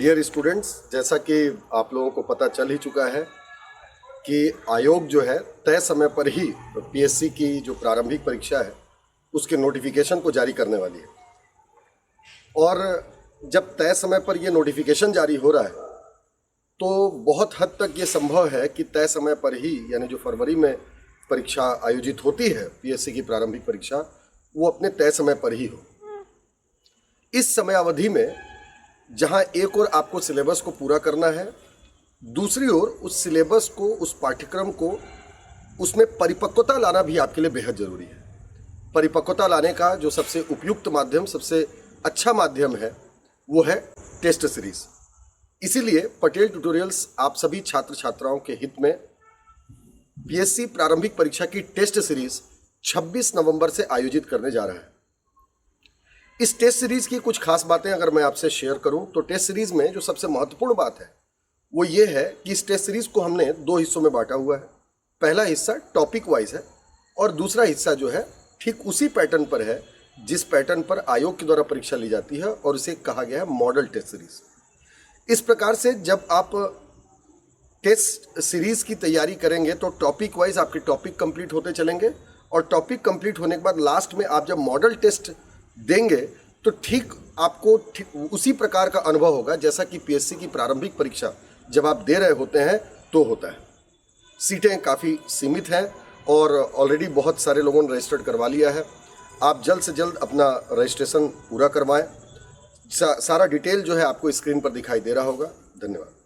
Dear students, जैसा कि आप लोगों को पता चल ही चुका है कि आयोग जो है तय समय पर ही पीएससी की जो प्रारंभिक परीक्षा है उसके नोटिफिकेशन को जारी करने वाली है। और जब तय समय पर ये नोटिफिकेशन जारी हो रहा है तो बहुत हद तक ये संभव है कि तय समय पर ही, यानी जो फरवरी में परीक्षा आयोजित होती है पीएससी की प्रारंभिक परीक्षा, वो अपने तय समय पर ही हो। इस समय अवधि में जहां एक ओर आपको सिलेबस को पूरा करना है, दूसरी ओर उस सिलेबस को, उस पाठ्यक्रम को, उसमें परिपक्वता लाना भी आपके लिए बेहद ज़रूरी है। परिपक्वता लाने का जो सबसे उपयुक्त माध्यम, सबसे अच्छा माध्यम है, वो है टेस्ट सीरीज़। इसीलिए पटेल ट्यूटोरियल्स आप सभी छात्र छात्राओं के हित में पीएससी प्रारंभिक परीक्षा की टेस्ट सीरीज़ 26 नवंबर से आयोजित करने जा रहा है। इस टेस्ट सीरीज़ की कुछ खास बातें अगर मैं आपसे शेयर करूं तो टेस्ट सीरीज़ में जो सबसे महत्वपूर्ण बात है वो ये है कि इस टेस्ट सीरीज़ को हमने 2 हिस्सों में बांटा हुआ है। पहला हिस्सा टॉपिक वाइज है और दूसरा हिस्सा जो है ठीक उसी पैटर्न पर है जिस पैटर्न पर आयोग के द्वारा परीक्षा ली जाती है, और इसे कहा गया है मॉडल टेस्ट सीरीज़। इस प्रकार से जब आप टेस्ट सीरीज़ की तैयारी करेंगे तो टॉपिक वाइज आपके टॉपिक कंप्लीट होते चलेंगे, और टॉपिक कंप्लीट होने के बाद लास्ट में आप जब मॉडल टेस्ट देंगे तो ठीक आपको उसी प्रकार का अनुभव होगा जैसा कि पीएससी की प्रारंभिक परीक्षा जब आप दे रहे होते हैं तो होता है। सीटें काफ़ी सीमित हैं और ऑलरेडी बहुत सारे लोगों ने रजिस्टर्ड करवा लिया है। आप जल्द से जल्द अपना रजिस्ट्रेशन पूरा करवाएं। सारा डिटेल जो है आपको स्क्रीन पर दिखाई दे रहा होगा। धन्यवाद।